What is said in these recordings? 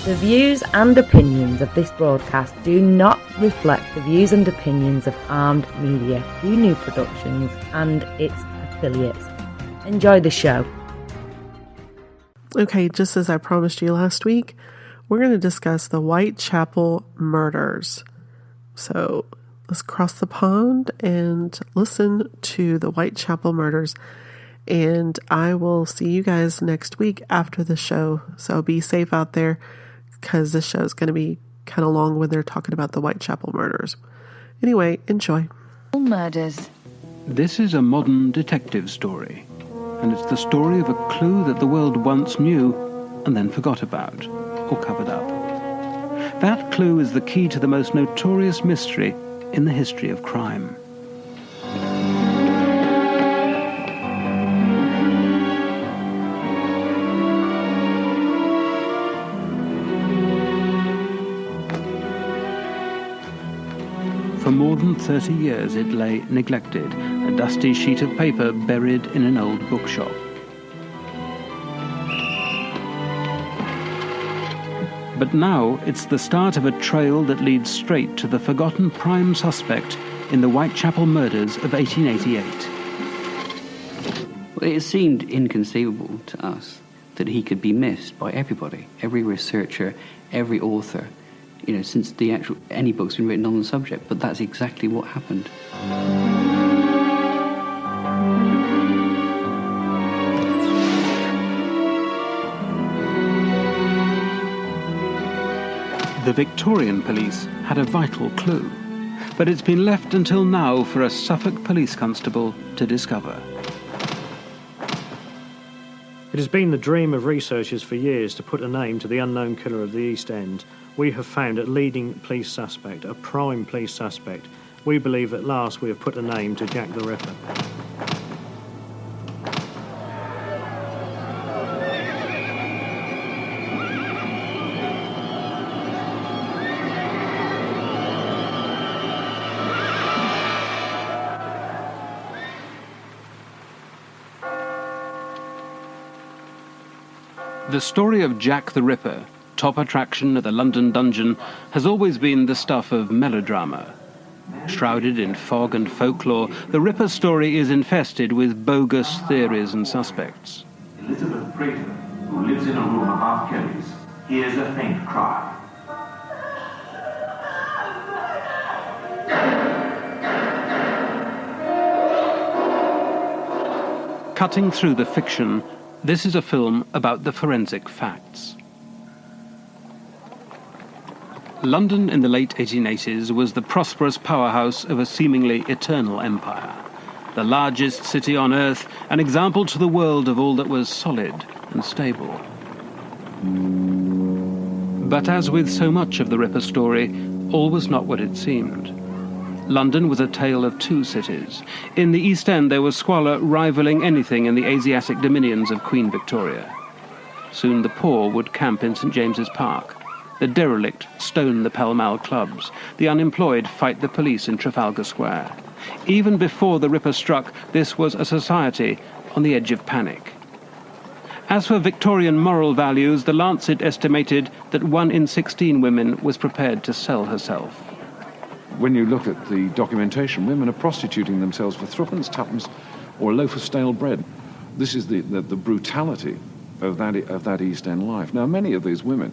The views and opinions of this broadcast do not reflect the views and opinions of Armed Media, New Productions and its affiliates. Enjoy the show. Okay, just as I promised you last week, we're going to discuss the Whitechapel murders. So let's cross the pond and listen to the Whitechapel murders. And I will see you guys next week after the show. So be safe out there, because this show is going to be kind of long when they're talking about the Whitechapel murders. Anyway, enjoy. Murders. This is a modern detective story, and it's the story of a clue that the world once knew and then forgot about, or covered up. That clue is the key to the most notorious mystery in the history of crime. For more than 30 years it lay neglected, a dusty sheet of paper buried in an old bookshop. But now it's the start of a trail that leads straight to the forgotten prime suspect in the Whitechapel murders of 1888. Well, it seemed inconceivable to us that he could be missed by everybody, every researcher, every author, since any book's been written on the subject, but that's exactly what happened. The Victorian police had a vital clue, but it's been left until now for a Suffolk police constable to discover. It has been the dream of researchers for years to put a name to the unknown killer of the East End. We have found a leading police suspect, a prime police suspect. We believe at last we have put a name to Jack the Ripper. The story of Jack the Ripper, top attraction at the London dungeon, has always been the stuff of melodrama. Shrouded in fog and folklore, the Ripper story is infested with bogus theories and suspects. Elizabeth Brayton, who lives in a room above Kelly's, hears a faint cry. Cutting through the fiction, this is a film about the forensic facts. London in the late 1880s was the prosperous powerhouse of a seemingly eternal empire. The largest city on earth, an example to the world of all that was solid and stable. But as with so much of the Ripper story, all was not what it seemed. London was a tale of two cities. In the East End there was squalor rivaling anything in the Asiatic dominions of Queen Victoria. Soon the poor would camp in St. James's Park. The derelict stone the Pall Mall clubs. The unemployed fight the police in Trafalgar Square. Even before the Ripper struck, this was a society on the edge of panic. As for Victorian moral values, the Lancet estimated that 1 in 16 women was prepared to sell herself. When you look at the documentation, women are prostituting themselves for threepence, tuppence, or a loaf of stale bread. This is the brutality of that East End life. Now, many of these women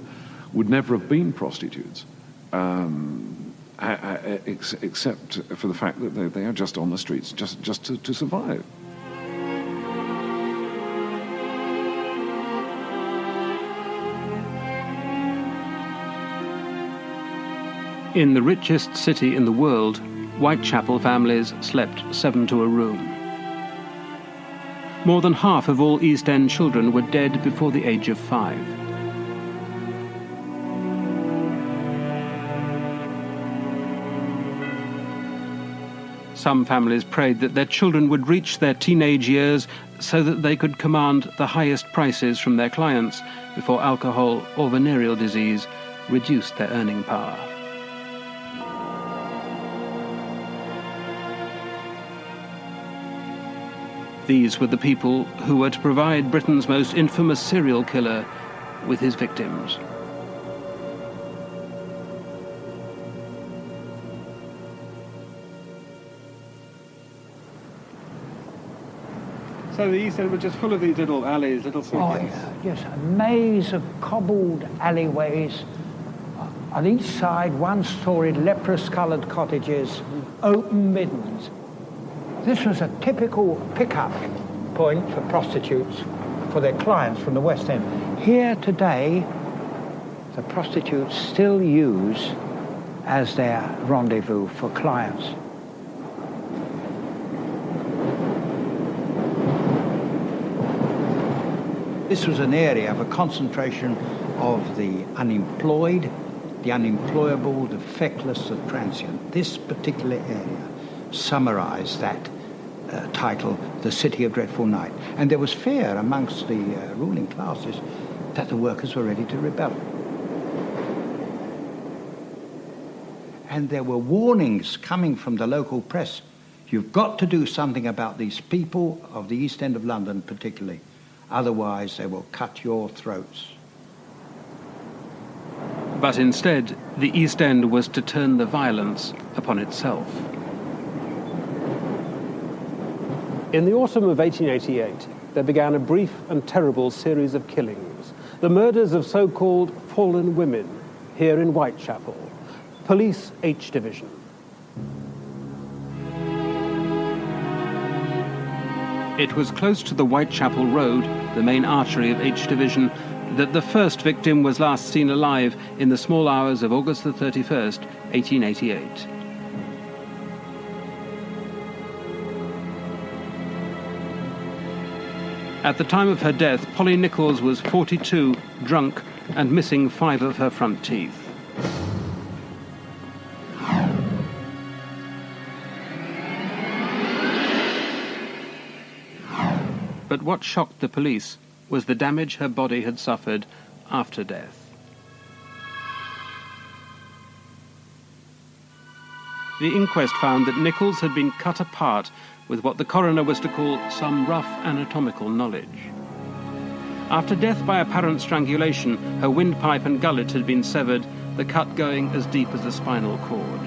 would never have been prostitutes, except for the fact that they are just on the streets, just to survive. In the richest city in the world, Whitechapel families slept 7 to a room. More than half of all East End children were dead before the age of 5. Some families prayed that their children would reach their teenage years so that they could command the highest prices from their clients before alcohol or venereal disease reduced their earning power. These were the people who were to provide Britain's most infamous serial killer with his victims. So the East End was just full of these little alleys, little pockets. Oh, yeah, yes, a maze of cobbled alleyways. On each side, one-storied, leprous-coloured cottages, open middens. This was a typical pick-up point for prostitutes, for their clients from the West End. Here today, the prostitutes still use as their rendezvous for clients. This was an area of a concentration of the unemployed, the unemployable, the feckless, the transient. This particular area summarised that title, The City of Dreadful Night. And there was fear amongst the ruling classes that the workers were ready to rebel. And there were warnings coming from the local press. You've got to do something about these people of the East End of London particularly. Otherwise, they will cut your throats. But instead, the East End was to turn the violence upon itself. In the autumn of 1888, there began a brief and terrible series of killings. The murders of so-called fallen women here in Whitechapel. Police H Division. It was close to the Whitechapel Road, the main artery of H Division, that the first victim was last seen alive in the small hours of August the 31st, 1888. At the time of her death, Polly Nichols was 42, drunk, and missing 5 of her front teeth. But what shocked the police was the damage her body had suffered after death. The inquest found that Nichols had been cut apart with what the coroner was to call some rough anatomical knowledge. After death by apparent strangulation, her windpipe and gullet had been severed, the cut going as deep as the spinal cord.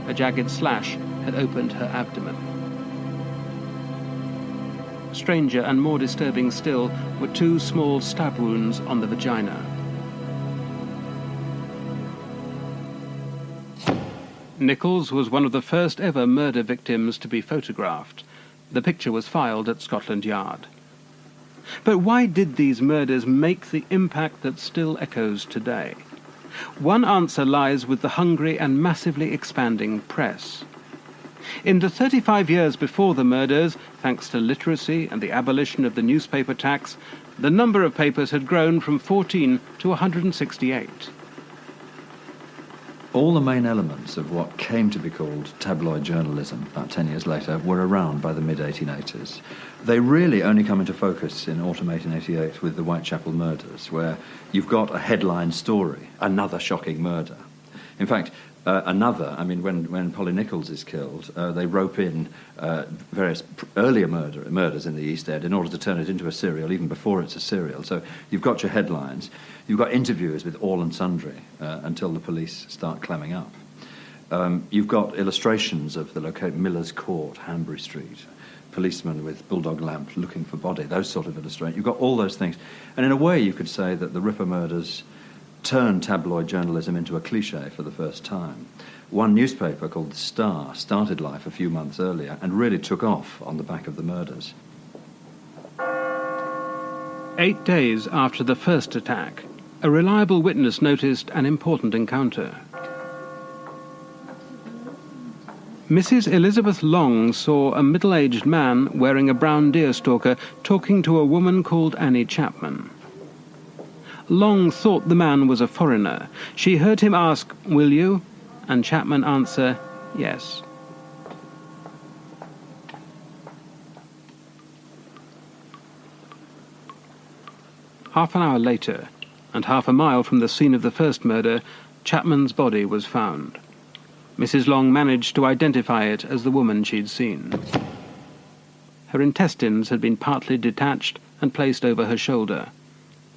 A jagged slash had opened her abdomen. Stranger and more disturbing still were 2 small stab wounds on the vagina. Nichols was one of the first ever murder victims to be photographed. The picture was filed at Scotland Yard. But why did these murders make the impact that still echoes today? One answer lies with the hungry and massively expanding press. In the 35 years before the murders, thanks to literacy and the abolition of the newspaper tax, the number of papers had grown from 14 to 168. All the main elements of what came to be called tabloid journalism about 10 years later were around by the mid-1880s. They really only come into focus in autumn 1888 with the Whitechapel murders, where you've got a headline story, another shocking murder. In fact, when Polly Nichols is killed, they rope in various earlier murders in the East End in order to turn it into a serial, even before it's a serial. So you've got your headlines, you've got interviews with all and sundry until the police start clamming up. You've got illustrations of the location, Miller's Court, Hanbury Street, policeman with bulldog lamp looking for body, those sort of illustrations. You've got all those things. And in a way you could say that the Ripper murders turned tabloid journalism into a cliché for the first time. One newspaper called The Star started life a few months earlier and really took off on the back of the murders. 8 days after the first attack, a reliable witness noticed an important encounter. Mrs. Elizabeth Long saw a middle-aged man wearing a brown deerstalker talking to a woman called Annie Chapman. Long thought the man was a foreigner. She heard him ask, "Will you?" and Chapman answer, "Yes." Half an hour later, and half a mile from the scene of the first murder, Chapman's body was found. Mrs. Long managed to identify it as the woman she'd seen. Her intestines had been partly detached and placed over her shoulder.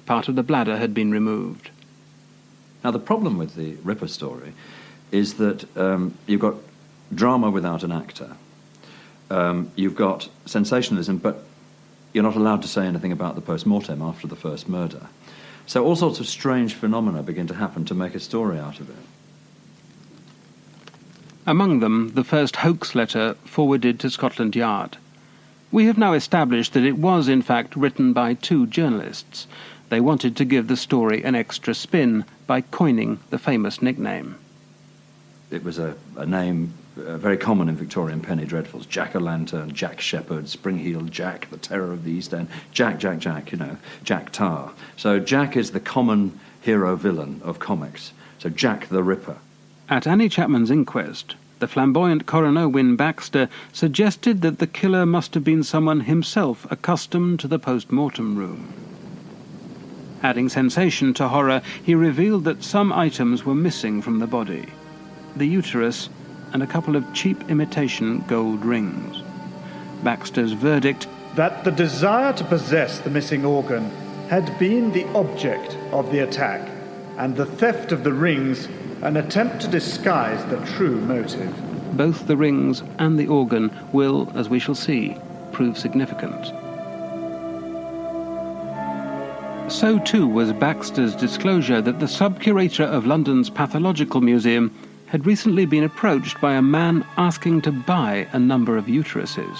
Part of the bladder had been removed. Now, the problem with the Ripper story is that you've got drama without an actor. You've got sensationalism, but You're not allowed to say anything about the post-mortem after the first murder. So all sorts of strange phenomena begin to happen to make a story out of it. Among them, the first hoax letter forwarded to Scotland Yard. We have now established that it was, in fact, written by two journalists. They wanted to give the story an extra spin by coining the famous nickname. It was a name very common in Victorian penny dreadfuls. Jack-o'-lantern, Jack Shepherd, Spring-heeled Jack, the terror of the East End. Jack, Jack Tar. So Jack is the common hero-villain of comics. So Jack the Ripper. At Annie Chapman's inquest, the flamboyant coroner Wynne Baxter suggested that the killer must have been someone himself accustomed to the post-mortem room. Adding sensation to horror, he revealed that some items were missing from the body: the uterus and a couple of cheap imitation gold rings. Baxter's verdict: that the desire to possess the missing organ had been the object of the attack, and the theft of the rings an attempt to disguise the true motive. Both the rings and the organ will, as we shall see, prove significant. So too was Baxter's disclosure that the sub-curator of London's Pathological Museum had recently been approached by a man asking to buy a number of uteruses.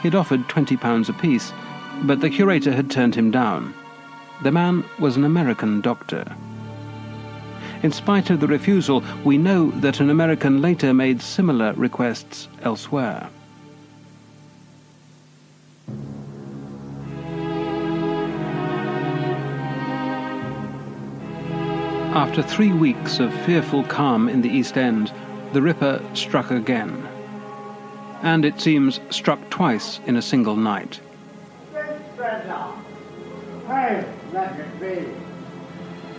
He'd offered £20 apiece, but the curator had turned him down. The man was an American doctor. In spite of the refusal, we know that an American later made similar requests elsewhere. After 3 weeks of fearful calm in the East End, the Ripper struck again. And, it seems, struck twice in a single night. Hey, let it be.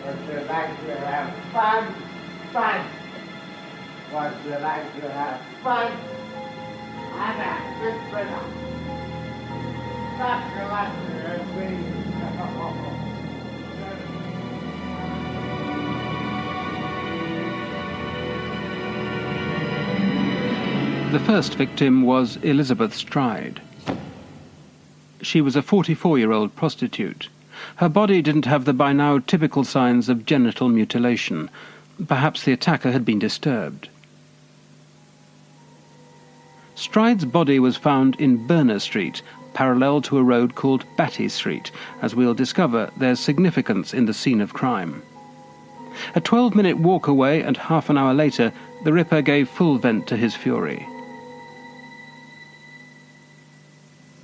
Would you like to have fun? Fun. Would you like to have fun? I'm a good brother. Not to let it be. The first victim was Elizabeth Stride. She was a 44-year-old prostitute. Her body didn't have the by now typical signs of genital mutilation. Perhaps the attacker had been disturbed. Stride's body was found in Berner Street, parallel to a road called Batty Street. As we'll discover, there's significance in the scene of crime. A 12-minute walk away and half an hour later, the Ripper gave full vent to his fury.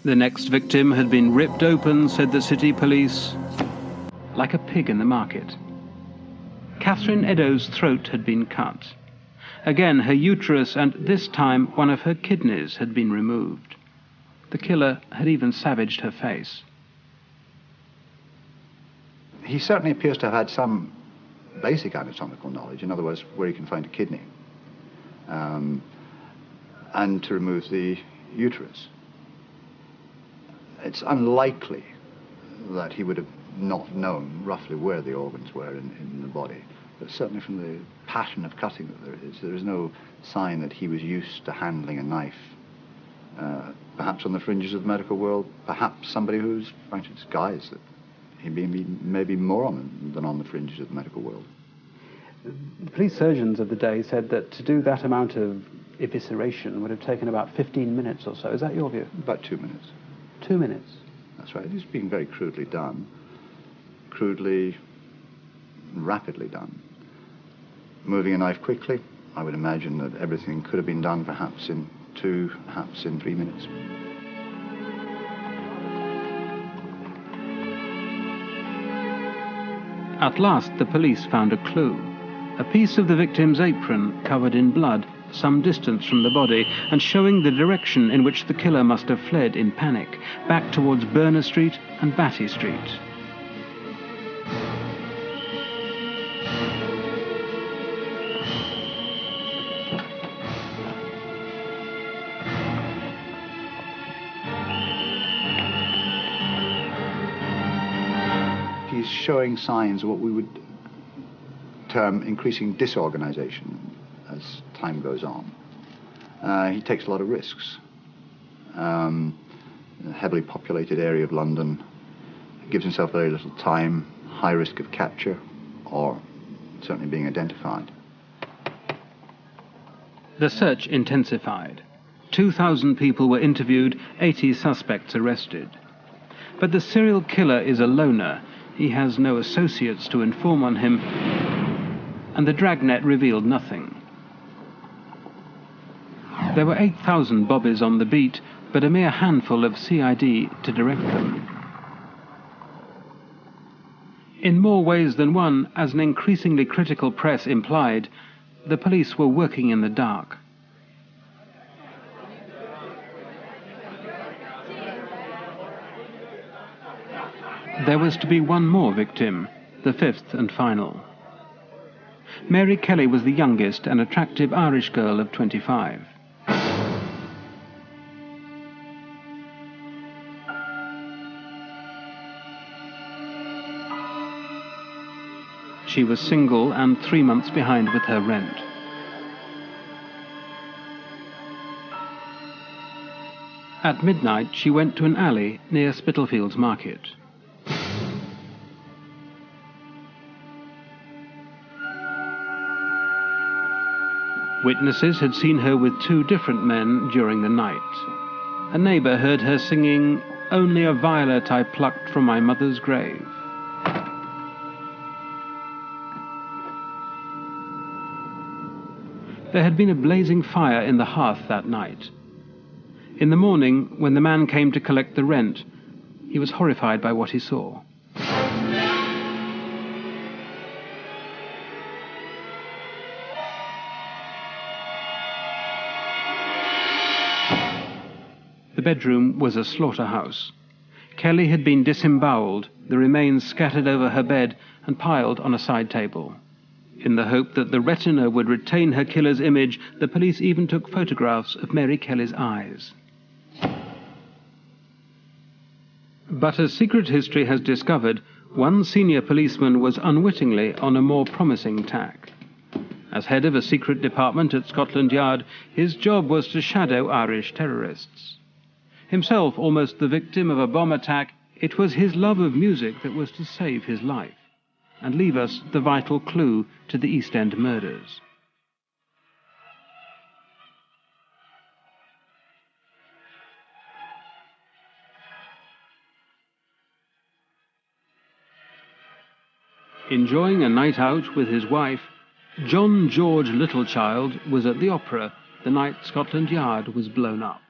The next victim had been ripped open, said the city police, like a pig in the market. Catherine Eddowes' throat had been cut. Again, her uterus and, this time, one of her kidneys had been removed. The killer had even savaged her face. He certainly appears to have had some basic anatomical knowledge, in other words, where he can find a kidney, and to remove the uterus. It's unlikely that he would have not known roughly where the organs were in the body, but certainly from the pattern of cutting that there is no sign that he was used to handling a knife. Perhaps on the fringes of the medical world, perhaps somebody who's trying to disguise that he may be more than on the fringes of the medical world. The police surgeons of the day said that to do that amount of evisceration would have taken about 15 minutes or so. Is that your view? About 2 minutes. 2 minutes? That's right. It's being very crudely done. Crudely, rapidly done. Moving a knife quickly, I would imagine that everything could have been done perhaps in 2, perhaps in 3 minutes. At last, the police found a clue. A piece of the victim's apron covered in blood, some distance from the body, and showing the direction in which the killer must have fled in panic, back towards Berner Street and Batty Street. He's showing signs of what we would term increasing disorganization as time goes on. He takes a lot of risks. a heavily populated area of London, gives himself very little time, high risk of capture, or certainly being identified. The search intensified. 2,000 people were interviewed, 80 suspects arrested. But the serial killer is a loner. He has no associates to inform on him, and the dragnet revealed nothing. There were 8,000 bobbies on the beat, but a mere handful of CID to direct them. In more ways than one, as an increasingly critical press implied, the police were working in the dark. There was to be one more victim, the fifth and final. Mary Kelly was the youngest, an attractive Irish girl of 25. She was single and 3 months behind with her rent. At midnight, she went to an alley near Spitalfields Market. Witnesses had seen her with 2 different men during the night. A neighbour heard her singing, "Only a violet I plucked from my mother's grave." There had been a blazing fire in the hearth that night. In the morning, when the man came to collect the rent, he was horrified by what he saw. The bedroom was a slaughterhouse. Kelly had been disemboweled, the remains scattered over her bed and piled on a side table. In the hope that the retina would retain her killer's image, the police even took photographs of Mary Kelly's eyes. But as secret history has discovered, one senior policeman was unwittingly on a more promising tack. As head of a secret department at Scotland Yard, his job was to shadow Irish terrorists. Himself almost the victim of a bomb attack, it was his love of music that was to save his life and leave us the vital clue to the East End murders. Enjoying a night out with his wife, John George Littlechild was at the opera the night Scotland Yard was blown up.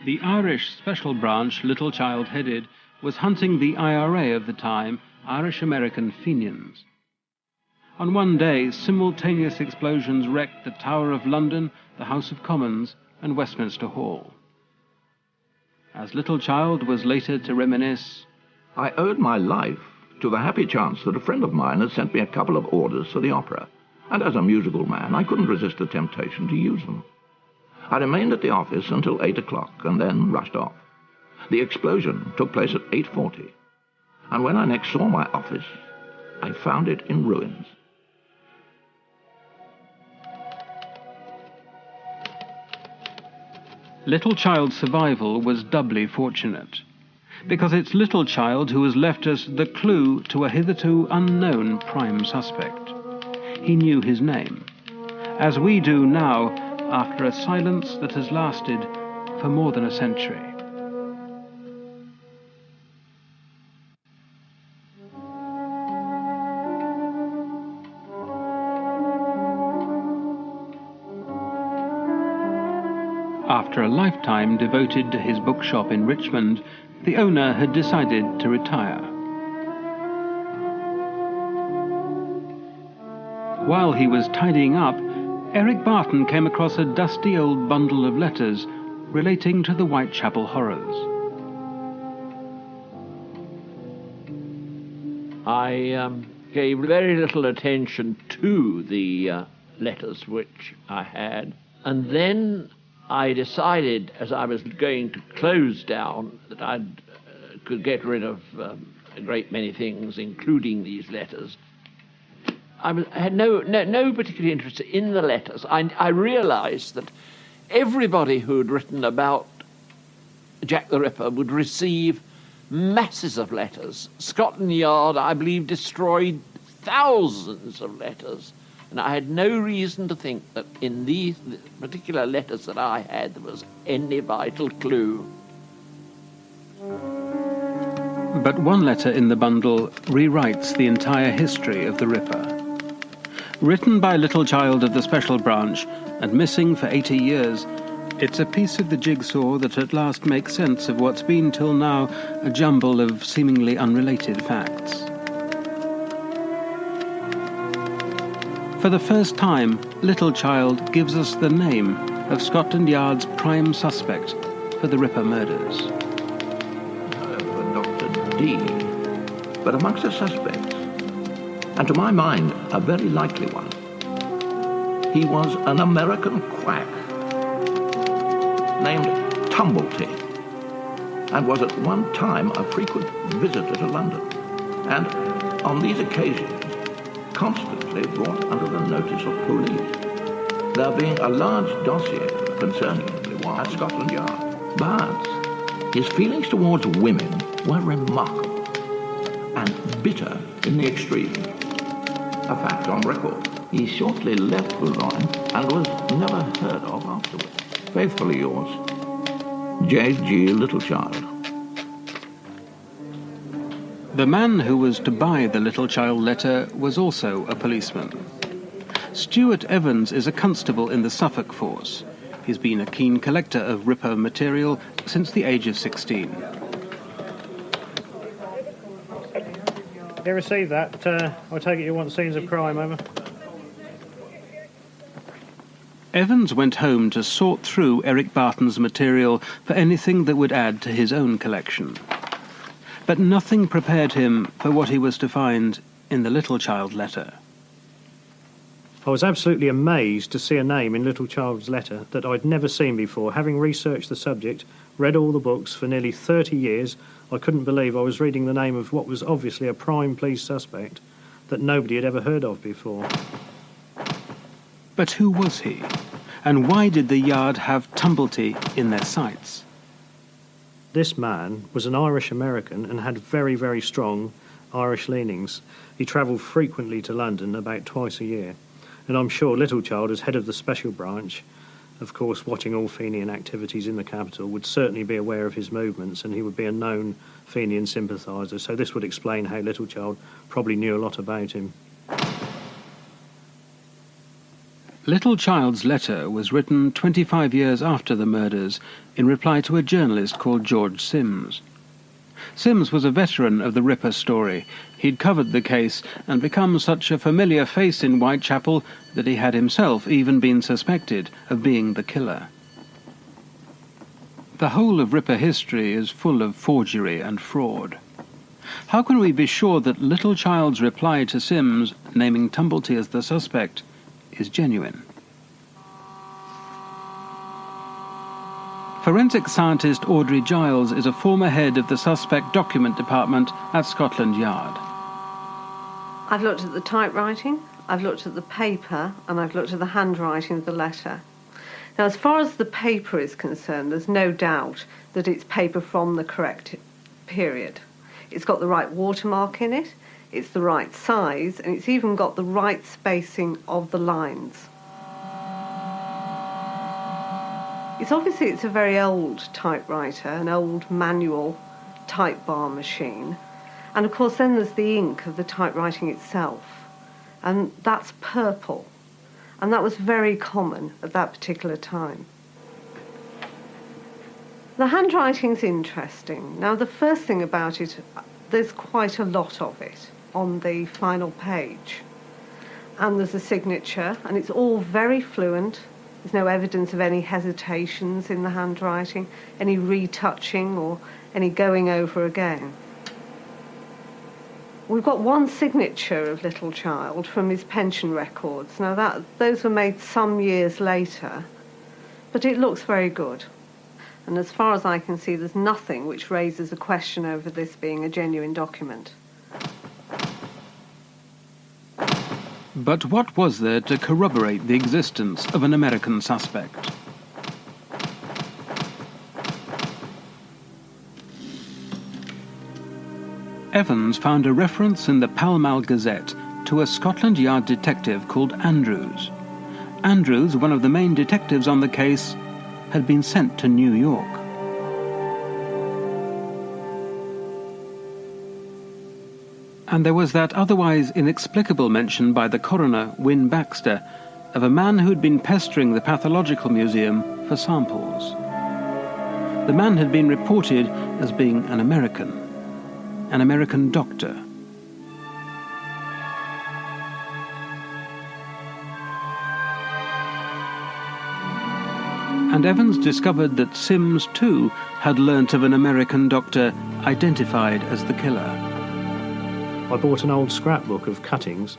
The Irish Special Branch Littlechild headed was hunting the IRA of the time, Irish-American Fenians. On one day, simultaneous explosions wrecked the Tower of London, the House of Commons, and Westminster Hall. As Littlechild was later to reminisce, "I owed my life to the happy chance that a friend of mine had sent me a couple of orders for the opera, and as a musical man, I couldn't resist the temptation to use them. I remained at the office until 8 o'clock and then rushed off. The explosion took place at 8:40, and when I next saw my office, I found it in ruins." Littlechild's survival was doubly fortunate, because it's Littlechild who has left us the clue to a hitherto unknown prime suspect. He knew his name, as we do now, after a silence that has lasted for more than a century. After a lifetime devoted to his bookshop in Richmond, the owner had decided to retire. While he was tidying up, Eric Barton came across a dusty old bundle of letters relating to the Whitechapel horrors. I gave very little attention to the letters which I had, and then I decided, as I was going to close down, that I'd could get rid of a great many things, including these letters. I had no particular interest in the letters. I realised that everybody who had written about Jack the Ripper would receive masses of letters. Scotland Yard, I believe, destroyed thousands of letters. And I had no reason to think that in these particular letters that I had there was any vital clue. But one letter in the bundle rewrites the entire history of the Ripper. Written by a little child of the Special Branch and missing for 80 years, it's a piece of the jigsaw that at last makes sense of what's been till now a jumble of seemingly unrelated facts. For the first time, Little Child gives us the name of Scotland Yard's prime suspect for the Ripper murders. Dr. D, but amongst the suspects, and to my mind, a very likely one, he was an American quack named Tumblety, and was at one time a frequent visitor to London, and on these occasions constantly brought under the notice of police, there being a large dossier concerning him at Scotland Yard. But his feelings towards women were remarkable and bitter in the extreme, a fact on record. He shortly left Boulogne and was never heard of afterwards. Faithfully yours, J.G. Littlechild. The man who was to buy the Littlechild letter was also a policeman. Stuart Evans is a constable in the Suffolk force. He's been a keen collector of Ripper material since the age of 16. You received that? I take it you want scenes of crime, over? Evans went home to sort through Eric Barton's material for anything that would add to his own collection. But nothing prepared him for what he was to find in the Littlechild letter. I was absolutely amazed to see a name in Littlechild's letter that I'd never seen before. Having researched the subject, read all the books for nearly 30 years, I couldn't believe I was reading the name of what was obviously a prime police suspect that nobody had ever heard of before. But who was he? And why did the Yard have Tumblety in their sights? This man was an Irish-American and had very, very strong Irish leanings. He travelled frequently to London, about twice a year. And I'm sure Littlechild, as head of the Special Branch, of course watching all Fenian activities in the capital, would certainly be aware of his movements, and he would be a known Fenian sympathiser. So this would explain how Littlechild probably knew a lot about him. Littlecild's letter was written 25 years after the murders in reply to a journalist called George Sims. Sims was a veteran of the Ripper story. He'd covered the case and become such a familiar face in Whitechapel that he had himself even been suspected of being the killer. The whole of Ripper history is full of forgery and fraud. How can we be sure that Littlechild's reply to Sims, naming Tumblety as the suspect, is genuine? Forensic scientist Audrey Giles is a former head of the Suspect Document Department at Scotland Yard. I've looked at the typewriting, I've looked at the paper, and I've looked at the handwriting of the letter. Now, as far as the paper is concerned, there's no doubt that it's paper from the correct period. It's got the right watermark in it, it's the right size, and it's even got the right spacing of the lines. It's a very old typewriter, an old manual type bar machine. And of course then there's the ink of the typewriting itself. And that's purple. And that was very common at that particular time. The handwriting's interesting. Now the first thing about it, there's quite a lot of it on the final page. And there's a signature, and it's all very fluent. There's no evidence of any hesitations in the handwriting, any retouching or any going over again. We've got one signature of Littlechild from his pension records. Now those were made some years later, but it looks very good. And as far as I can see, there's nothing which raises a question over this being a genuine document. But what was there to corroborate the existence of an American suspect? Evans found a reference in the Pall Mall Gazette to a Scotland Yard detective called Andrews. Andrews, one of the main detectives on the case, had been sent to New York. And there was that otherwise inexplicable mention by the coroner, Wynne Baxter, of a man who had been pestering the Pathological Museum for samples. The man had been reported as being an American doctor. And Evans discovered that Sims, too, had learnt of an American doctor identified as the killer. I bought an old scrapbook of cuttings,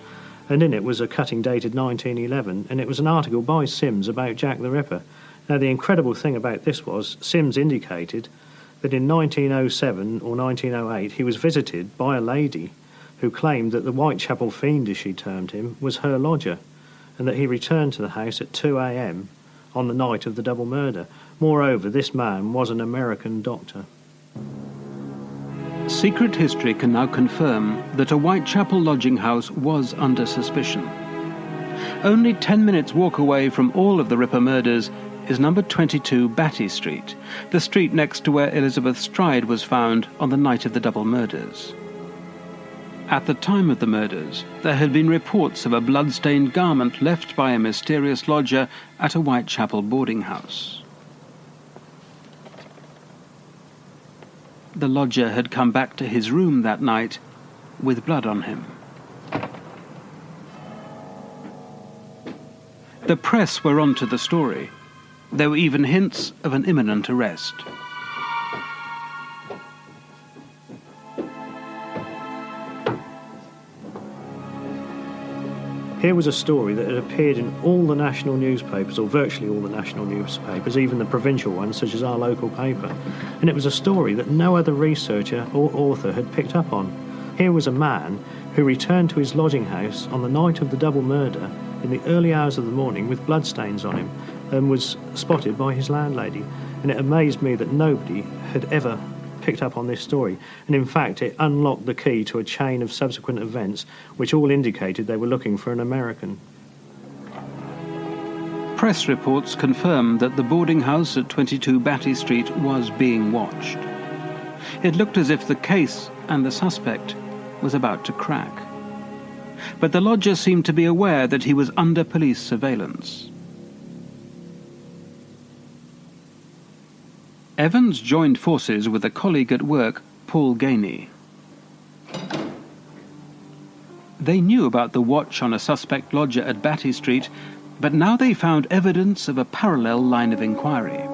and in it was a cutting dated 1911, and it was an article by Sims about Jack the Ripper. Now, the incredible thing about this was Sims indicated that in 1907 or 1908 he was visited by a lady who claimed that the Whitechapel fiend, as she termed him, was her lodger, and that he returned to the house at 2 a.m. on the night of the double murder. Moreover, this man was an American doctor. Secret history can now confirm that a Whitechapel lodging house was under suspicion. Only 10 minutes walk away from all of the Ripper murders is number 22 Batty Street, the street next to where Elizabeth Stride was found on the night of the double murders. At the time of the murders, there had been reports of a blood-stained garment left by a mysterious lodger at a Whitechapel boarding house. The lodger had come back to his room that night with blood on him. The press were on to the story. There were even hints of an imminent arrest. Here was a story that had appeared in all the national newspapers, or virtually all the national newspapers, even the provincial ones, such as our local paper. And it was a story that no other researcher or author had picked up on. Here was a man who returned to his lodging house on the night of the double murder in the early hours of the morning with bloodstains on him, and was spotted by his landlady. And it amazed me that nobody had ever picked up on this story, and in fact it unlocked the key to a chain of subsequent events which all indicated they were looking for an American. Press reports confirmed that the boarding house at 22 Batty Street was being watched. It looked as if the case and the suspect was about to crack. But the lodger seemed to be aware that he was under police surveillance. Evans joined forces with a colleague at work, Paul Gainey. They knew about the watch on a suspect lodger at Batty Street, but now they found evidence of a parallel line of inquiry.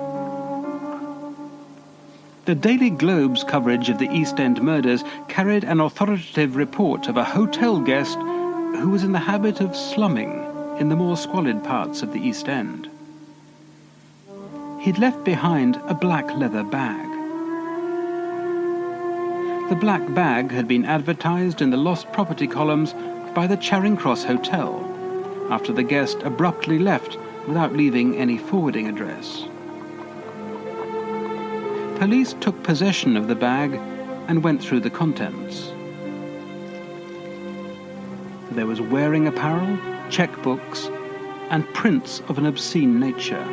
The Daily Globe's coverage of the East End murders carried an authoritative report of a hotel guest who was in the habit of slumming in the more squalid parts of the East End. He'd left behind a black leather bag. The black bag had been advertised in the lost property columns by the Charing Cross Hotel after the guest abruptly left without leaving any forwarding address. Police took possession of the bag and went through the contents. There was wearing apparel, checkbooks, and prints of an obscene nature.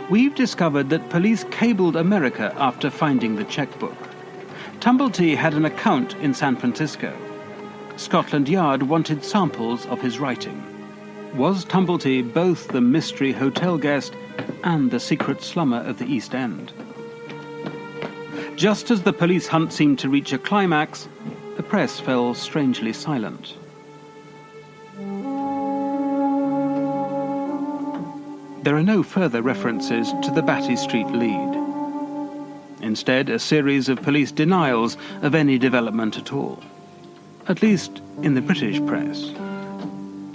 We've discovered that police cabled America after finding the checkbook. Tumblety had an account in San Francisco. Scotland Yard wanted samples of his writing. Was Tumblety both the mystery hotel guest and the secret slummer of the East End? Just as the police hunt seemed to reach a climax, the press fell strangely silent. There are no further references to the Batty Street lead. Instead, a series of police denials of any development at all, at least in the British press.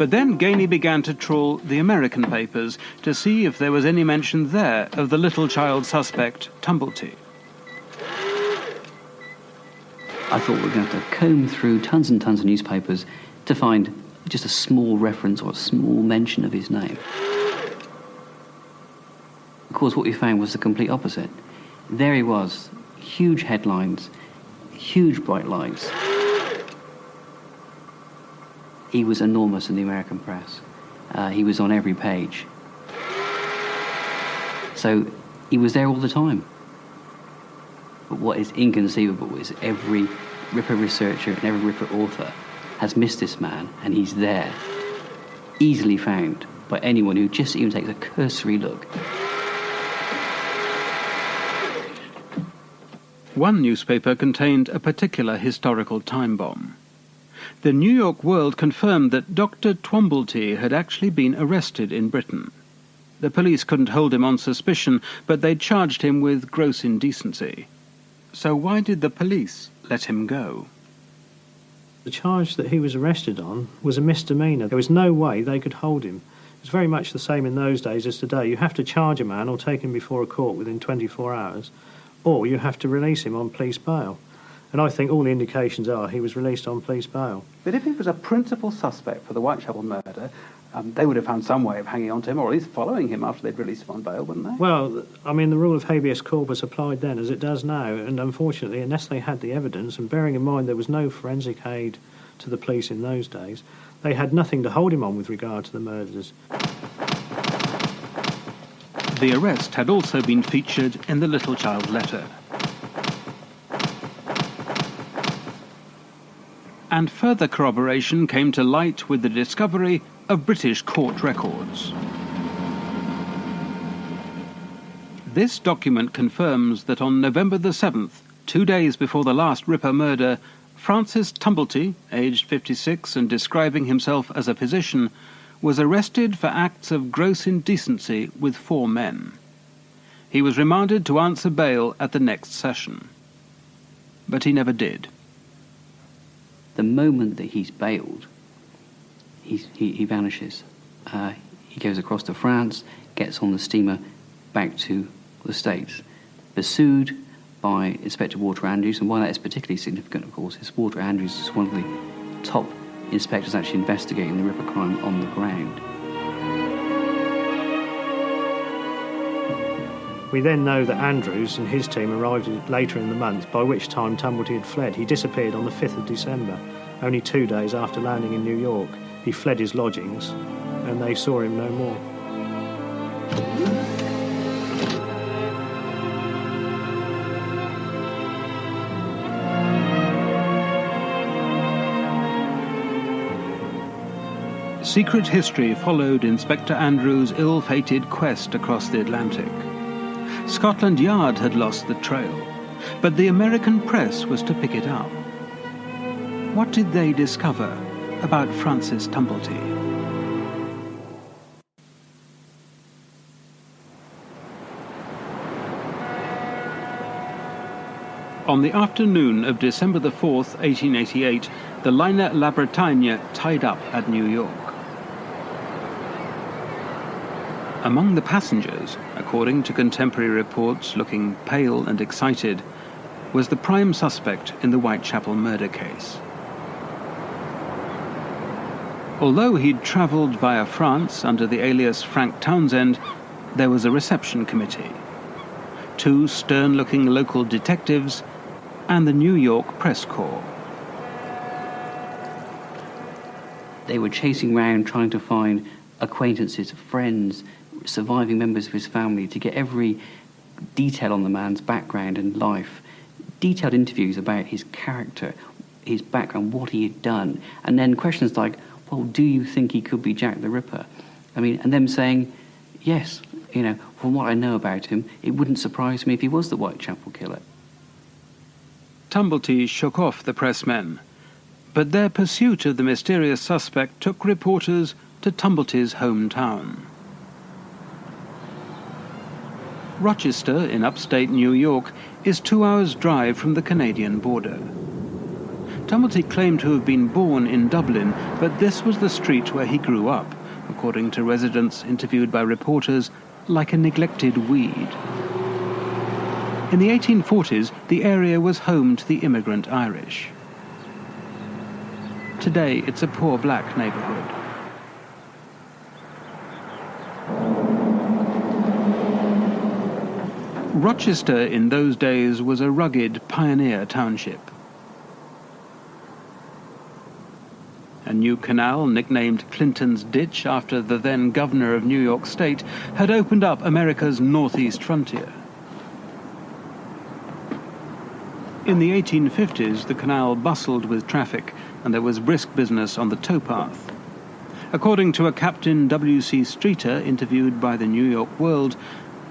But then Gainey began to trawl the American papers to see if there was any mention there of the little child suspect, Tumblety. I thought we were going to have to comb through tons and tons of newspapers to find just a small reference or a small mention of his name. Of course, what we found was the complete opposite. There he was, huge headlines, huge bright lights. He was enormous in the American press. He was on every page. So he was there all the time. But what is inconceivable is every Ripper researcher and every Ripper author has missed this man, and he's there, easily found by anyone who just even takes a cursory look. One newspaper contained a particular historical time bomb. The New York World confirmed that Dr. Twomblety had actually been arrested in Britain. The police couldn't hold him on suspicion, but they'd charged him with gross indecency. So why did the police let him go? The charge that he was arrested on was a misdemeanor. There was no way they could hold him. It was very much the same in those days as today. You have to charge a man or take him before a court within 24 hours, or you have to release him on police bail. And I think all the indications are he was released on police bail. But if he was a principal suspect for the Whitechapel murder, they would have found some way of hanging on to him, or at least following him after they'd released him on bail, wouldn't they? Well, I mean, the rule of habeas corpus applied then as it does now, and unfortunately, unless they had the evidence, and bearing in mind there was no forensic aid to the police in those days, they had nothing to hold him on with regard to the murders. The arrest had also been featured in the little child letter. And further corroboration came to light with the discovery of British court records. This document confirms that on November the 7th, 2 days before the last Ripper murder, Francis Tumblety, aged 56 and describing himself as a physician, was arrested for acts of gross indecency with 4 men. He was remanded to answer bail at the next session. But he never did. The moment that he's bailed, he vanishes. He goes across to France, gets on the steamer back to the States, pursued by Inspector Walter Andrews, and why that is particularly significant, of course, is Walter Andrews is one of the top inspectors actually investigating the Ripper crime on the ground. We then know that Andrews and his team arrived later in the month, by which time Tumblety had fled. He disappeared on the 5th of December, only 2 days after landing in New York. He fled his lodgings, and they saw him no more. Secret history followed Inspector Andrews' ill-fated quest across the Atlantic. Scotland Yard had lost the trail, but the American press was to pick it up. What did they discover about Francis Tumblety? On the afternoon of December the 4th, 1888, the liner La Bretagne tied up at New York. Among the passengers, according to contemporary reports looking pale and excited, was the prime suspect in the Whitechapel murder case. Although he'd travelled via France under the alias Frank Townsend, there was a reception committee. 2 stern-looking local detectives and the New York press corps. They were chasing around trying to find acquaintances, friends, surviving members of his family to get every detail on the man's background and life. Detailed interviews about his character, his background, what he had done. And then questions like, well, do you think he could be Jack the Ripper? I mean, and them saying, yes, you know, from what I know about him, it wouldn't surprise me if he was the Whitechapel killer. Tumblety shook off the pressmen, but their pursuit of the mysterious suspect took reporters to Tumblety's hometown. Rochester, in upstate New York, is 2 hours' drive from the Canadian border. Tumblety claimed to have been born in Dublin, but this was the street where he grew up, according to residents interviewed by reporters, like a neglected weed. In the 1840s, the area was home to the immigrant Irish. Today, it's a poor black neighbourhood. Rochester in those days was a rugged pioneer township. A new canal, nicknamed Clinton's Ditch after the then governor of New York State, had opened up America's northeast frontier. In the 1850s, the canal bustled with traffic, and there was brisk business on the towpath. According to a Captain W.C. Streeter interviewed by the New York World,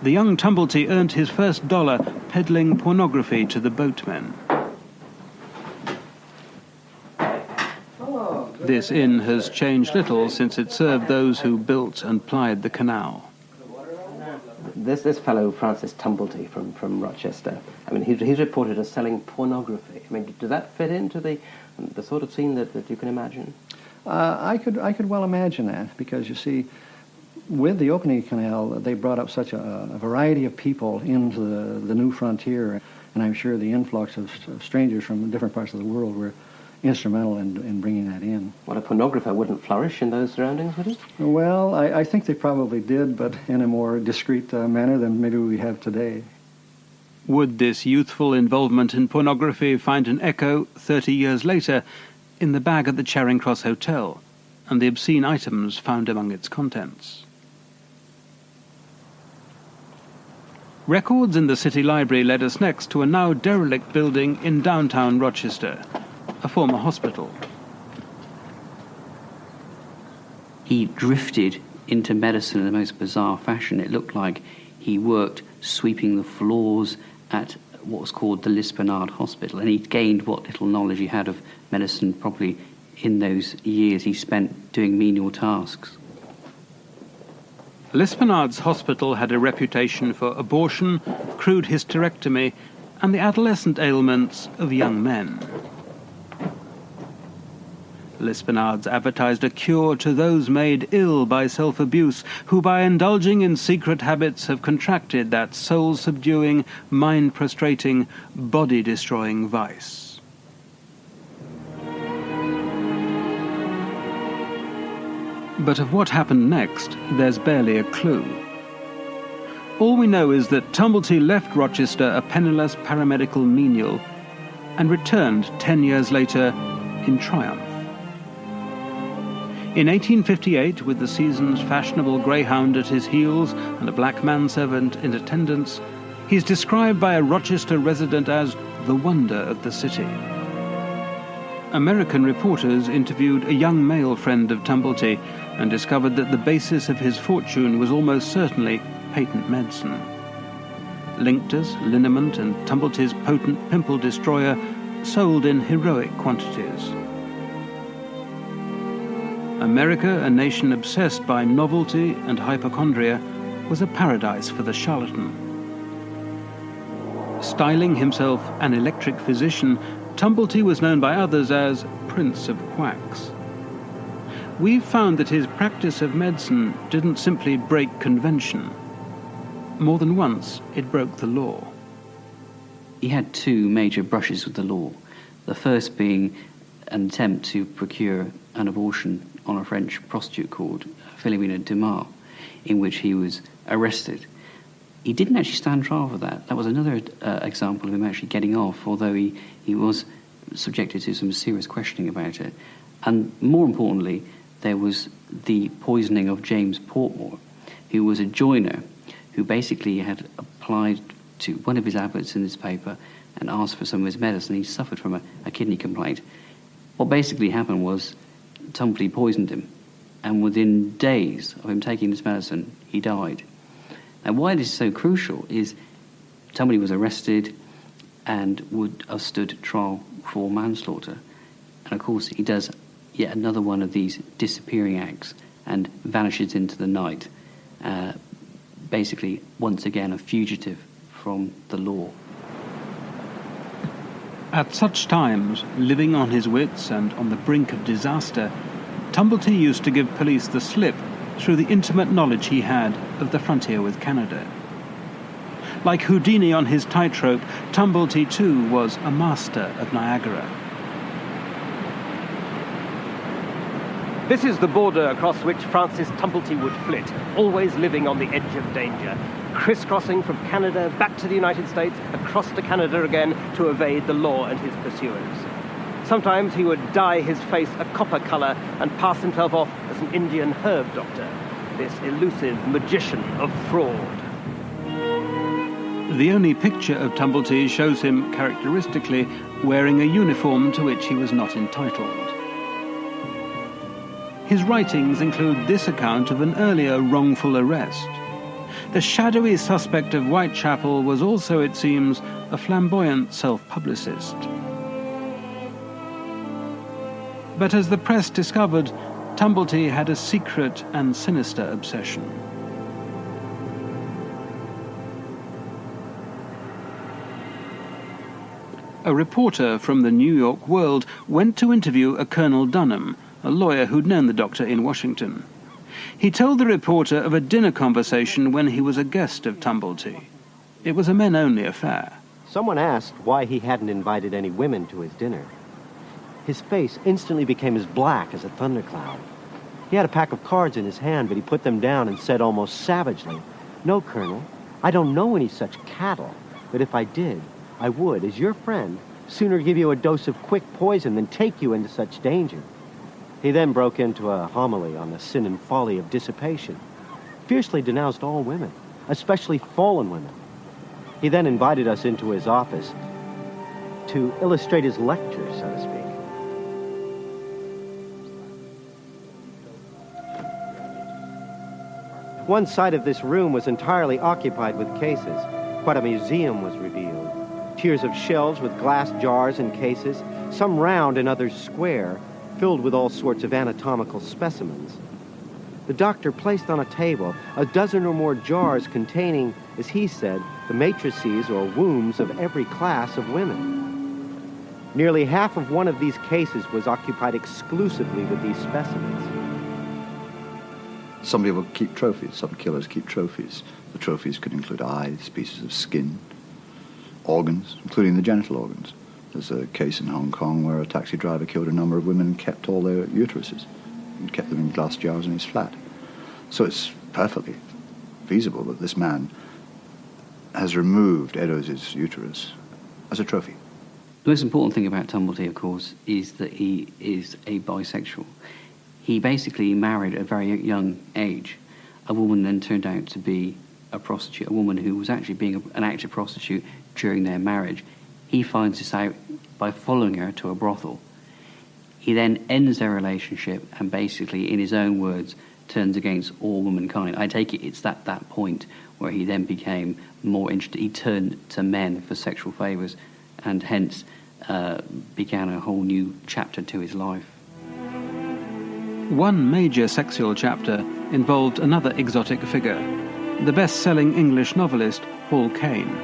the young Tumblety earned his first dollar peddling pornography to the boatmen. This inn has changed little since it served those who built and plied the canal. This fellow, Francis Tumblety from Rochester, I mean, he's reported as selling pornography. I mean, does that fit into the sort of scene that you can imagine? I could well imagine that, because you see, with the opening canal, they brought up such a variety of people into the new frontier, and I'm sure the influx of strangers from different parts of the world were instrumental in bringing that in. Well, a pornographer wouldn't flourish in those surroundings, would he? Well, I think they probably did, but in a more discreet manner than maybe we have today. Would this youthful involvement in pornography find an echo 30 years later in the bag at the Charing Cross Hotel and the obscene items found among its contents? Records in the City Library led us next to a now derelict building in downtown Rochester, a former hospital. He drifted into medicine in the most bizarre fashion. It looked like he worked sweeping the floors at what was called the Lispenard Hospital, and he'd gained what little knowledge he had of medicine probably in those years he spent doing menial tasks. Lispenard's hospital had a reputation for abortion, crude hysterectomy, and the adolescent ailments of young men. Lispenard's advertised a cure to those made ill by self-abuse, who by indulging in secret habits have contracted that soul-subduing, mind-prostrating, body-destroying vice. But of what happened next, there's barely a clue. All we know is that Tumblety left Rochester a penniless paramedical menial and returned 10 years later in triumph. In 1858, with the season's fashionable greyhound at his heels and a black manservant in attendance, he's described by a Rochester resident as the wonder of the city. American reporters interviewed a young male friend of Tumblety and discovered that the basis of his fortune was almost certainly patent medicine. Linctus, liniment, and Tumblety's potent pimple destroyer sold in heroic quantities. America, a nation obsessed by novelty and hypochondria, was a paradise for the charlatan. Styling himself an electric physician, Tumblety was known by others as Prince of Quacks. We've found that his practice of medicine didn't simply break convention. More than once, it broke the law. He had two major brushes with the law. The first being an attempt to procure an abortion on a French prostitute called Philomena Dumas, in which he was arrested. He didn't actually stand trial for that. That was another example of him actually getting off, although he was subjected to some serious questioning about it. And more importantly, there was the poisoning of James Portmore, who was a joiner who basically had applied to one of his adverts in this paper and asked for some of his medicine. He suffered from a kidney complaint. What basically happened was Tumblety poisoned him, and within days of him taking this medicine, he died. Now, why this is so crucial is Tumblety was arrested and would have stood trial for manslaughter. And of course, he does yet another one of these disappearing acts and vanishes into the night, basically, once again, a fugitive from the law. At such times, living on his wits and on the brink of disaster, Tumblety used to give police the slip through the intimate knowledge he had of the frontier with Canada. Like Houdini on his tightrope, Tumblety too was a master of Niagara. This is the border across which Francis Tumblety would flit, always living on the edge of danger, crisscrossing from Canada back to the United States, across to Canada again to evade the law and his pursuers. Sometimes he would dye his face a copper color and pass himself off as an Indian herb doctor, this elusive magician of fraud. The only picture of Tumblety shows him characteristically wearing a uniform to which he was not entitled. His writings include this account of an earlier wrongful arrest. The shadowy suspect of Whitechapel was also, it seems, a flamboyant self-publicist. But as the press discovered, Tumblety had a secret and sinister obsession. A reporter from the New York World went to interview a Colonel Dunham, a lawyer who'd known the doctor in Washington. He told the reporter of a dinner conversation when he was a guest of Tumblety. It was a men-only affair. Someone asked why he hadn't invited any women to his dinner. His face instantly became as black as a thundercloud. He had a pack of cards in his hand, but he put them down and said almost savagely, "No, Colonel, I don't know any such cattle, but if I did, I would, as your friend, sooner give you a dose of quick poison than take you into such danger." He then broke into a homily on the sin and folly of dissipation, fiercely denounced all women, especially fallen women. He then invited us into his office to illustrate his lecture, so to speak. One side of this room was entirely occupied with cases. Quite a museum was revealed. Tiers of shelves with glass jars and cases, some round and others square, filled with all sorts of anatomical specimens. The doctor placed on a table a dozen or more jars containing, as he said, the matrices or wombs of every class of women. Nearly half of one of these cases was occupied exclusively with these specimens. Some people keep trophies, some killers keep trophies. The trophies could include eyes, pieces of skin, organs, including the genital organs. There's a case in Hong Kong where a taxi driver killed a number of women and kept all their uteruses and kept them in glass jars in his flat. So it's perfectly feasible that this man has removed Eddowes' uterus as a trophy. The most important thing about Tumblety, of course, is that he is a bisexual. He basically married at a very young age. A woman then turned out to be a prostitute, a woman who was actually being an active prostitute during their marriage. He finds this out by following her to a brothel. He then ends their relationship and basically, in his own words, turns against all womankind. I take it it's that point where he then became more interested. He turned to men for sexual favours and hence began a whole new chapter to his life. One major sexual chapter involved another exotic figure, the best-selling English novelist Hall Caine.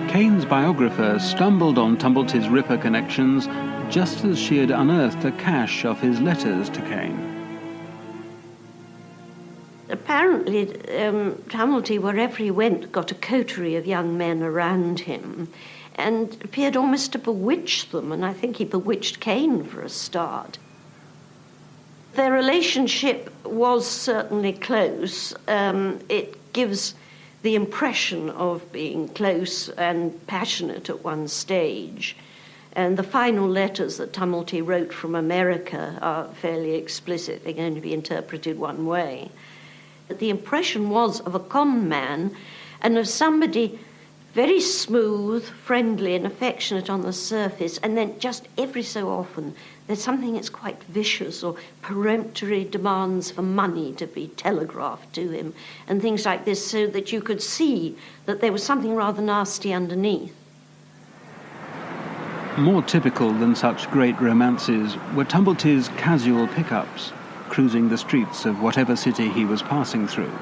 Caine's biographer stumbled on Tumblety's Ripper connections just as she had unearthed a cache of his letters to Caine. Apparently, Tumblety, wherever he went, got a coterie of young men around him and appeared almost to bewitch them, and I think he bewitched Caine for a start. Their relationship was certainly close. It gives the impression of being close and passionate at one stage. And the final letters that Tumblety wrote from America are fairly explicit. They can only be interpreted one way. But the impression was of a common man and of somebody very smooth, friendly and affectionate on the surface, and then just every so often there's something that's quite vicious or peremptory demands for money to be telegraphed to him and things like this, so that you could see that there was something rather nasty underneath. More typical than such great romances were Tumblety's casual pickups, cruising the streets of whatever city he was passing through.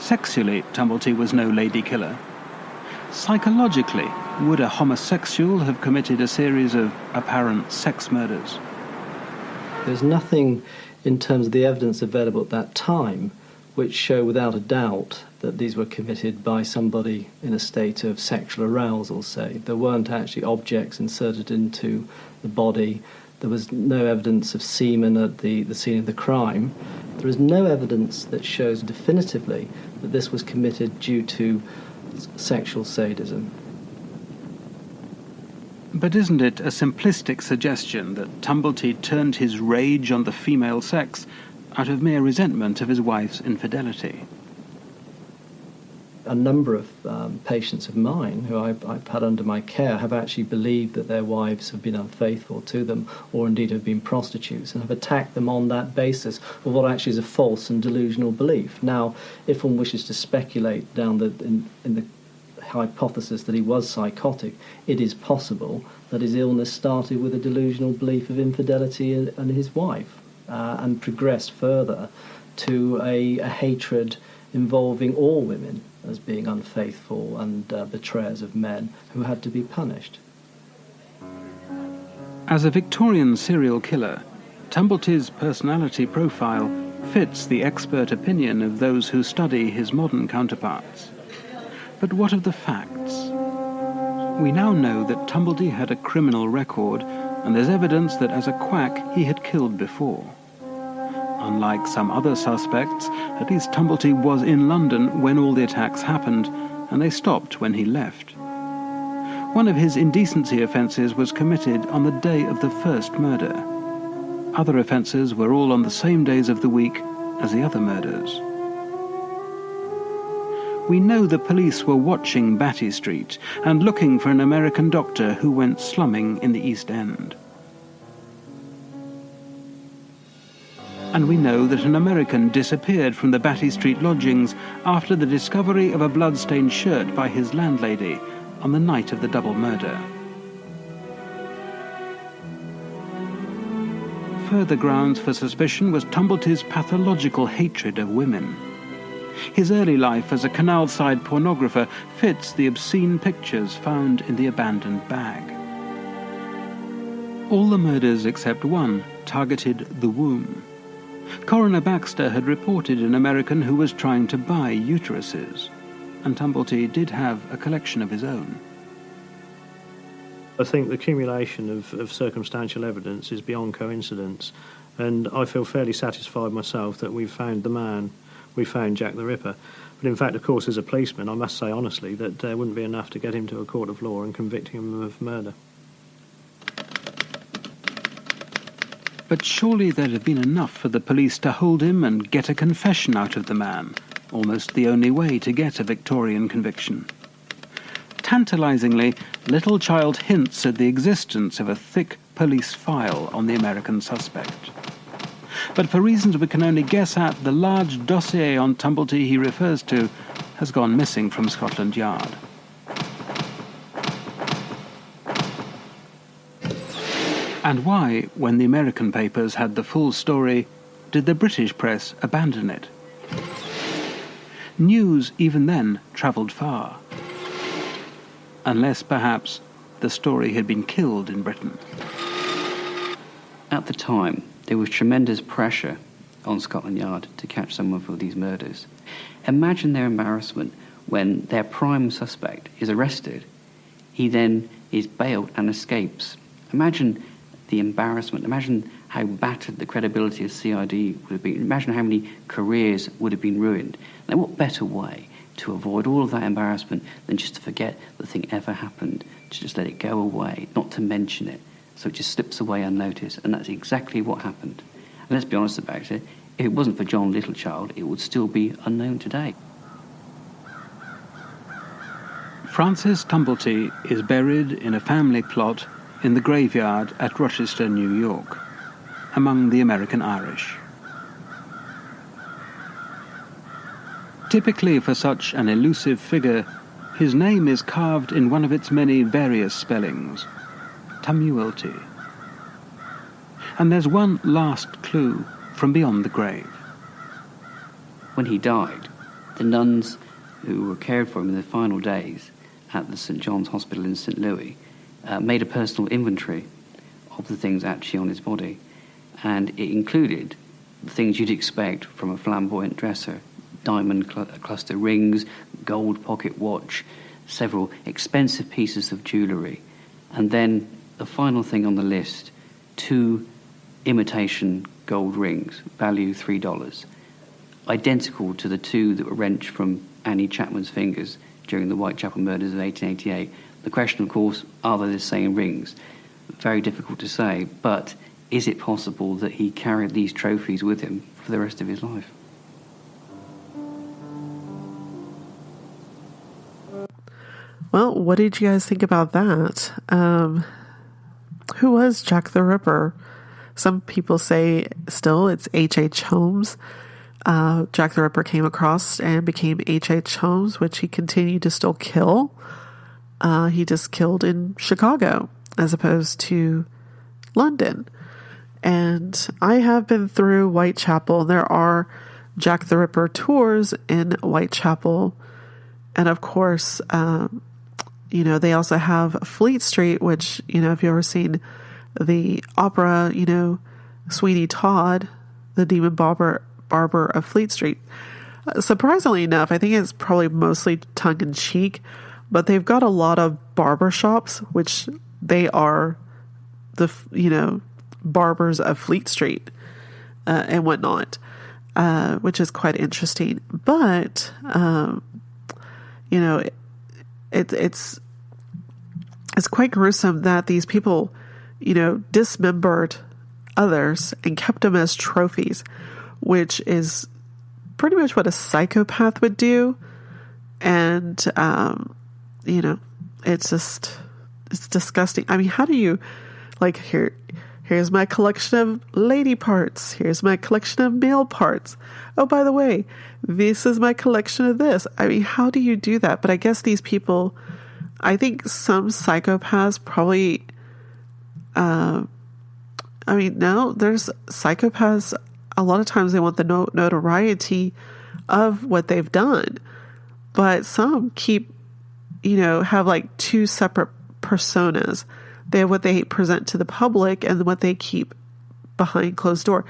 Sexually, Tumblety was no lady killer. Psychologically, would a homosexual have committed a series of apparent sex murders? There's nothing in terms of the evidence available at that time which show without a doubt that these were committed by somebody in a state of sexual arousal, say. There weren't actually objects inserted into the body. There was no evidence of semen at the scene of the crime. There is no evidence that shows definitively that this was committed due to sexual sadism. But isn't it a simplistic suggestion that Tumblety turned his rage on the female sex out of mere resentment of his wife's infidelity? A number of patients of mine who I've had under my care have actually believed that their wives have been unfaithful to them, or indeed have been prostitutes, and have attacked them on that basis of what actually is a false and delusional belief. Now, if one wishes to speculate down in the hypothesis that he was psychotic, it is possible that his illness started with a delusional belief of infidelity in his wife, and progressed further to a hatred involving all women as being unfaithful and betrayers of men who had to be punished. As a Victorian serial killer, Tumblety's personality profile fits the expert opinion of those who study his modern counterparts. But what of the facts? We now know that Tumblety had a criminal record, and there's evidence that as a quack he had killed before. Unlike some other suspects, at least Tumblety was in London when all the attacks happened, and they stopped when he left. One of his indecency offences was committed on the day of the first murder. Other offences were all on the same days of the week as the other murders. We know the police were watching Batty Street and looking for an American doctor who went slumming in the East End. And we know that an American disappeared from the Batty Street lodgings after the discovery of a blood-stained shirt by his landlady on the night of the double murder. Further grounds for suspicion was Tumblety's pathological hatred of women. His early life as a canal-side pornographer fits the obscene pictures found in the abandoned bag. All the murders except one targeted the womb. Coroner Baxter had reported an American who was trying to buy uteruses, and Tumblety did have a collection of his own. I think the accumulation of circumstantial evidence is beyond coincidence, and I feel fairly satisfied myself that we've found the man, we found Jack the Ripper. But in fact, of course, as a policeman, I must say honestly that there wouldn't be enough to get him to a court of law and convict him of murder. But surely there'd have been enough for the police to hold him and get a confession out of the man, almost the only way to get a Victorian conviction. Tantalizingly, Littlechild hints at the existence of a thick police file on the American suspect. But for reasons we can only guess at, the large dossier on Tumblety he refers to has gone missing from Scotland Yard. And why, when the American papers had the full story, did the British press abandon it? News, even then, travelled far. Unless, perhaps, the story had been killed in Britain. At the time, there was tremendous pressure on Scotland Yard to catch someone for these murders. Imagine their embarrassment when their prime suspect is arrested. He then is bailed and escapes. Imagine the embarrassment. Imagine how battered the credibility of CID would have been. Imagine how many careers would have been ruined. Now, what better way to avoid all of that embarrassment than just to forget the thing ever happened, to just let it go away, not to mention it, so it just slips away unnoticed, and that's exactly what happened. And let's be honest about it, if it wasn't for John Littlechild, it would still be unknown today. Francis Tumblety is buried in a family plot in the graveyard at Rochester, New York, among the American Irish. Typically for such an elusive figure, his name is carved in one of its many various spellings, Tamuelty. And there's one last clue from beyond the grave. When he died, The nuns who were cared for him in the final days at the St. John's Hospital in St. Louis made a personal inventory of the things actually on his body. And it included the things you'd expect from a flamboyant dresser: diamond cluster rings, gold pocket watch, several expensive pieces of jewellery. And then the final thing on the list, 2 imitation gold rings, value $3, identical to the 2 that were wrenched from Annie Chapman's fingers during the Whitechapel murders of 1888. The question, of course, are they the same rings? Very difficult to say, but is it possible that he carried these trophies with him for the rest of his life? Well, what did you guys think about that? Who was Jack the Ripper? Some people say still it's H.H. Holmes. Jack the Ripper came across and became H.H. Holmes, which he continued to still kill. He just killed in Chicago as opposed to London. And I have been through Whitechapel. There are Jack the Ripper tours in Whitechapel. And of course, they also have Fleet Street, which, if you've ever seen the opera, Sweeney Todd, the demon barber of Fleet Street. Surprisingly enough, I think it's probably mostly tongue-in-cheek, but they've got a lot of barber shops, which they are the, barbers of Fleet Street and whatnot, which is quite interesting. But, it's quite gruesome that these people, dismembered others and kept them as trophies, which is pretty much what a psychopath would do. And, it's disgusting. I mean, how do you, here's my collection of lady parts. Here's my collection of male parts. Oh, by the way, this is my collection of this. I mean, how do you do that? But I guess these people, I think some psychopaths probably, there's psychopaths, a lot of times they want the notoriety of what they've done. But some keep, have 2 separate personas. They have what they present to the public and what they keep behind closed door.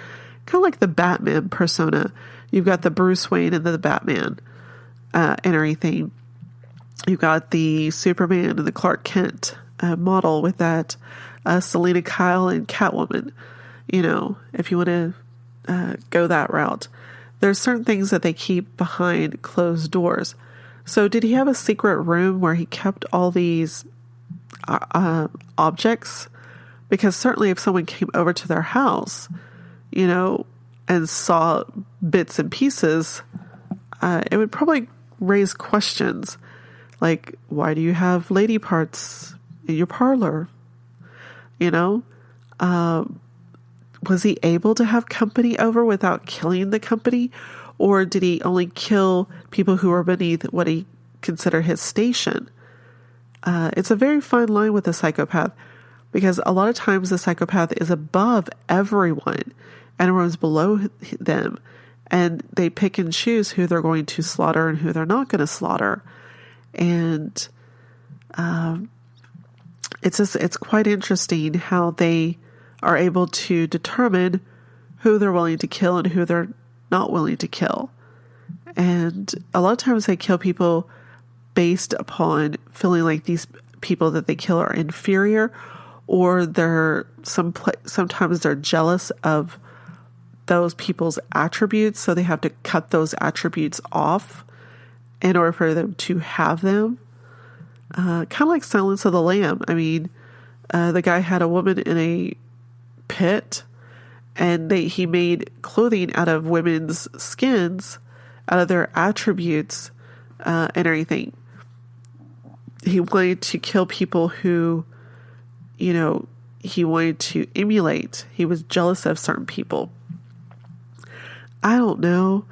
Kind of like the Batman persona. You've got the Bruce Wayne and the Batman and everything. You've got the Superman and the Clark Kent model with that Selena Kyle and Catwoman. If you want to go that route. There's certain things that they keep behind closed doors. So did he have a secret room where he kept all these objects? Because certainly if someone came over to their house, and saw bits and pieces, it would probably raise questions like, why do you have lady parts in your parlor? Was he able to have company over without killing the company? Or did he only kill people who were beneath what he considered his station? It's a very fine line with a psychopath, because a lot of times the psychopath is above everyone and everyone's below them, and they pick and choose who they're going to slaughter and who they're not going to slaughter. And it's quite interesting how they are able to determine who they're willing to kill and who they're not willing to kill. And a lot of times they kill people based upon feeling like these people that they kill are inferior, or sometimes they're jealous of those people's attributes, so they have to cut those attributes off in order for them to have them. Kind of like Silence of the Lamb. I mean, the guy had a woman in a pit, and he made clothing out of women's skins, out of their attributes, and everything. He wanted to kill people who, he wanted to emulate. He was jealous of certain people. I don't know,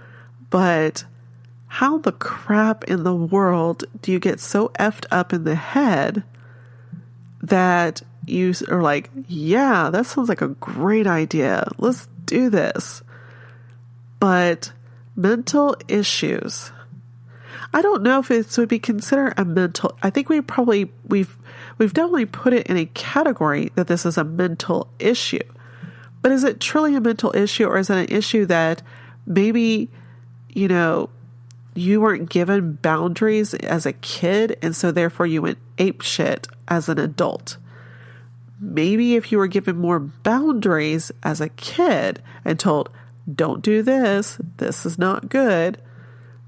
but how the crap in the world do you get so effed up in the head that you are like, yeah, that sounds like a great idea. Let's do this. But mental issues I don't know if it would be considered a mental. I think we've definitely put it in a category that this is a mental issue. But is it truly a mental issue, or is it an issue that maybe, you weren't given boundaries as a kid, and so therefore you went apeshit as an adult? Maybe if you were given more boundaries as a kid and told, don't do this, this is not good,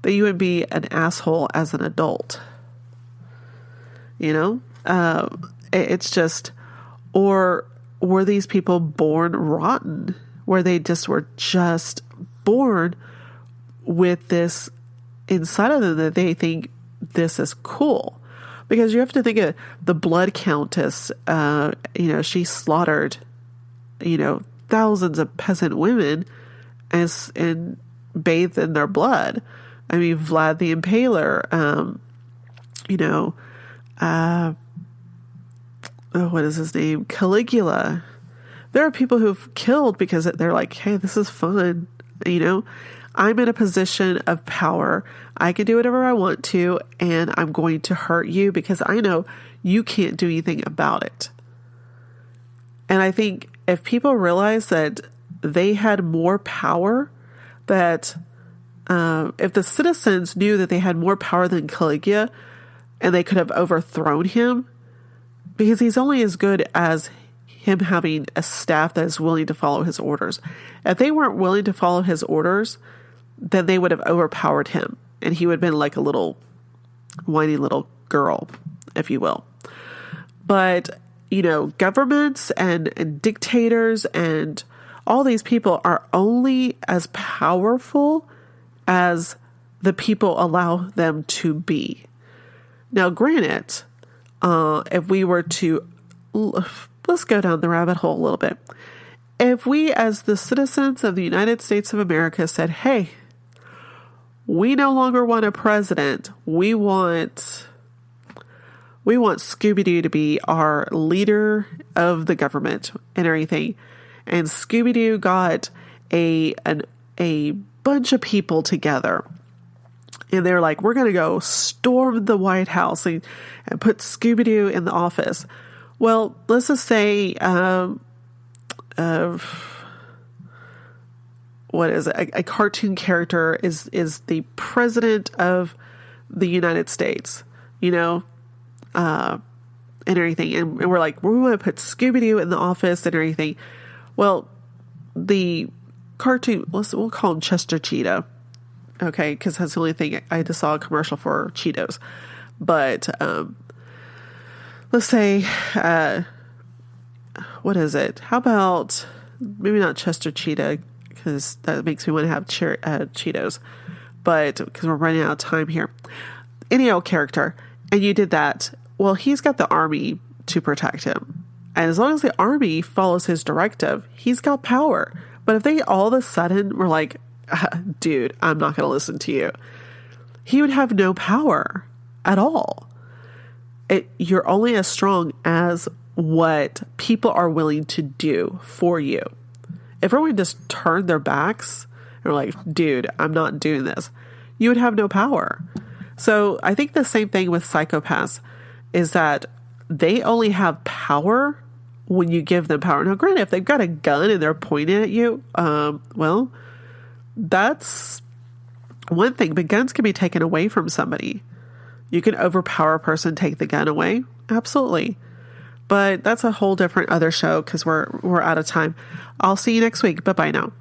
that you would be an asshole as an adult. It's just, or were these people born rotten, where they just were just born with this inside of them that they think this is cool? Because you have to think of the Blood Countess. She slaughtered, thousands of peasant women and bathed in their blood. I mean, Vlad the Impaler. What is his name? Caligula. There are people who've killed because they're like, hey, this is fun. I'm in a position of power. I can do whatever I want to, and I'm going to hurt you because I know you can't do anything about it. And I think if people realize that they had more power, that if the citizens knew that they had more power than Caligula and they could have overthrown him, because he's only as good as him having a staff that is willing to follow his orders. If they weren't willing to follow his orders, then they would have overpowered him, and he would have been like a little whiny little girl, if you will. But, governments and dictators and all these people are only as powerful as the people allow them to be. Now, granted, if we were to, let's go down the rabbit hole a little bit. If we, as the citizens of the United States of America, said, hey, we no longer want a president, we want Scooby-Doo to be our leader of the government and everything. And Scooby-Doo got a bunch of people together. And they're like, we're going to go storm the White House and put Scooby-Doo in the office. Well, let's just say, what is it? A cartoon character is the president of the United States, and everything. And we're like, we want to put Scooby-Doo in the office and everything. Well, the cartoon, we'll call him Chester Cheetah. Okay, because that's the only thing. I just saw a commercial for Cheetos. But let's say, what is it? How about, maybe not Chester Cheetah, because that makes me want to have Cheetos. But, because we're running out of time here. Any old character, and you did that, well, he's got the army to protect him. And as long as the army follows his directive, he's got power. But if they all of a sudden were like, dude, I'm not going to listen to you, he would have no power at all. You're only as strong as what people are willing to do for you. If everyone just turned their backs and were like, dude, I'm not doing this, you would have no power. So I think the same thing with psychopaths is that they only have power when you give them power. Now, granted, if they've got a gun and they're pointing at you, well, that's one thing, but guns can be taken away from somebody. You can overpower a person, take the gun away. Absolutely. But that's a whole different other show because we're out of time. I'll see you next week. Bye-bye now.